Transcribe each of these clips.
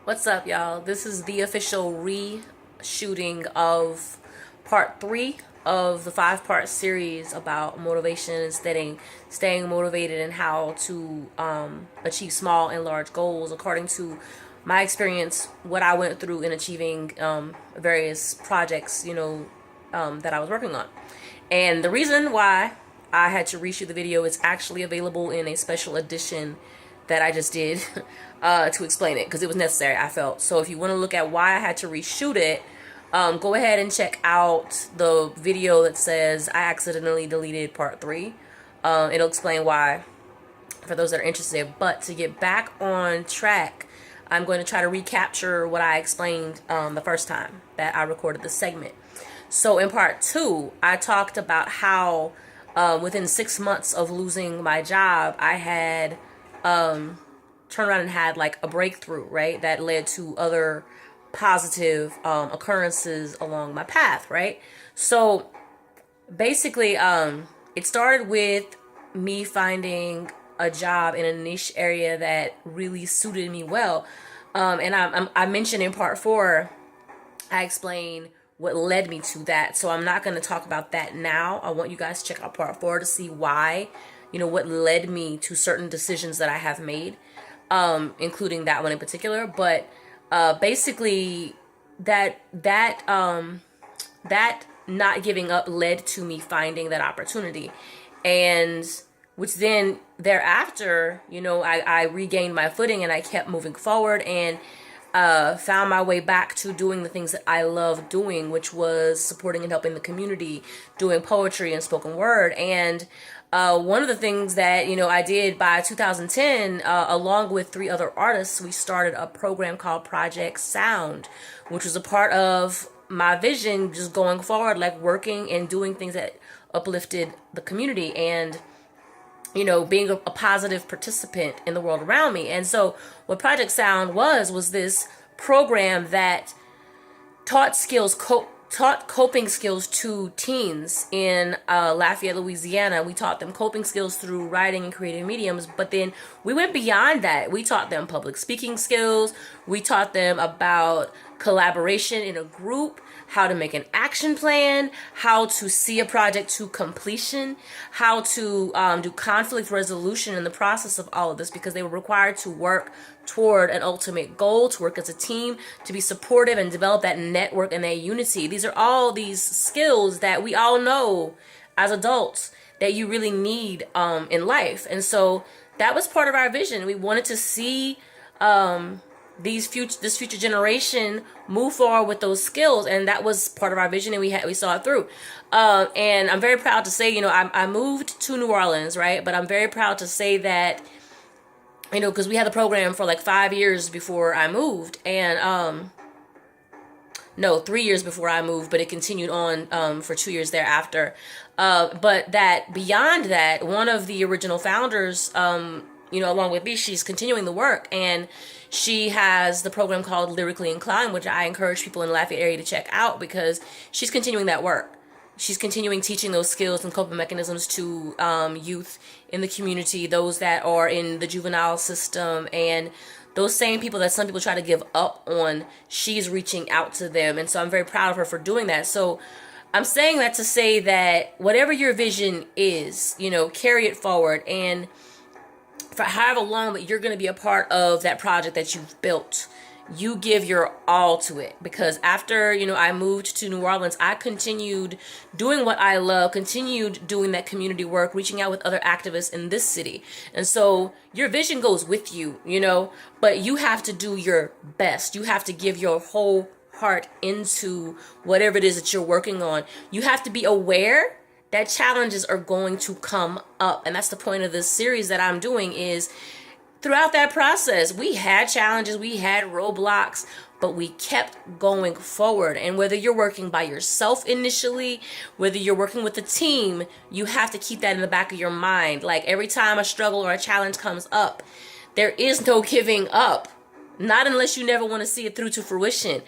What's up, y'all? This is the official re-shooting of part 3 of the 5-part series about motivation and staying motivated and how to achieve small and large goals according to my experience, what I went through in achieving various projects, that I was working on. And the reason why I had to reshoot the video is actually available in a special edition that I just did to explain it because it was necessary, I felt. So if you want to look at why I had to reshoot it, go ahead and check out the video that says I accidentally deleted part 3. It'll explain why for those that are interested. But to get back on track, I'm going to try to recapture what I explained the first time that I recorded the segment. So in part 2, I talked about how within 6 months of losing my job, I had turned around and had like a breakthrough, right? That led to other positive occurrences along my path, right? So basically, it started with me finding a job in a niche area that really suited me well. And I mentioned in part 4, I explained what led me to that. So I'm not going to talk about that now. I want you guys to check out part 4 to see why, what led me to certain decisions that I have made, including that one in particular. But basically, that not giving up led to me finding that opportunity, and which then thereafter, I regained my footing and I kept moving forward and found my way back to doing the things that I love doing, which was supporting and helping the community, doing poetry and spoken word. And one of the things that, I did by 2010, along with 3 other artists, we started a program called Project Sound, which was a part of my vision just going forward, like working and doing things that uplifted the community and, being a positive participant in the world around me. And so what Project Sound was this program that taught coping skills to teens in Lafayette, Louisiana. We taught them coping skills through writing and creative mediums, but then we went beyond that. We taught them public speaking skills. We taught them about collaboration in a group, how to make an action plan, how to see a project to completion, how to do conflict resolution in the process of all of this, because they were required to work toward an ultimate goal, to work as a team, to be supportive and develop that network and that unity. These are all these skills that we all know as adults that you really need in life. And so that was part of our vision. We wanted to see this future generation move forward with those skills, and that was part of our vision, and we saw it through. And I'm very proud to say, I moved to New Orleans, right? But I'm very proud to say that, because we had the program for like 5 years before I moved, and no, 3 years before I moved, but it continued on for 2 years thereafter. But that beyond that, one of the original founders, along with me, she's continuing the work, and she has the program called Lyrically Inclined, which I encourage people in the Lafayette area to check out because she's continuing that work. She's continuing teaching those skills and coping mechanisms to youth in the community, those that are in the juvenile system, and those same people that some people try to give up on. She's reaching out to them, and so I'm very proud of her for doing that. So I'm saying that to say that whatever your vision is, carry it forward, and for however long that you're going to be a part of that project that you've built, you give your all to it. Because after, I moved to New Orleans, I continued doing what I love, continued doing that community work, reaching out with other activists in this city. And so your vision goes with you, but you have to do your best. You have to give your whole heart into whatever it is that you're working on. You have to be aware that challenges are going to come up. And that's the point of this series that I'm doing, is throughout that process, we had challenges, we had roadblocks, but we kept going forward. And whether you're working by yourself initially, whether you're working with a team, you have to keep that in the back of your mind. Like every time a struggle or a challenge comes up, there is no giving up. Not unless you never want to see it through to fruition.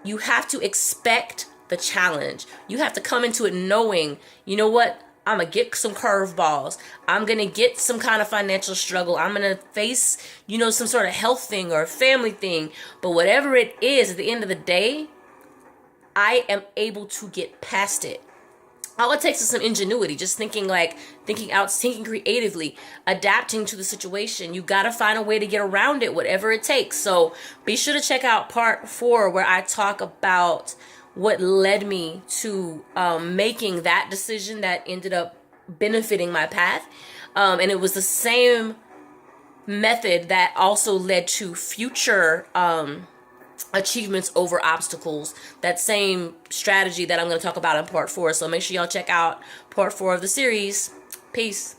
You have to expect the challenge. You have to come into it knowing, what, I'm going to get some curveballs. I'm going to get some kind of financial struggle. I'm going to face, some sort of health thing or family thing. But whatever it is, at the end of the day, I am able to get past it. All it takes is some ingenuity, just thinking creatively, adapting to the situation. You got to find a way to get around it, whatever it takes. So be sure to check out part 4, where I talk about what led me to making that decision that ended up benefiting my path. And it was the same method that also led to future achievements over obstacles. That same strategy that I'm going to talk about in part 4. So make sure y'all check out part 4 of the series. Peace.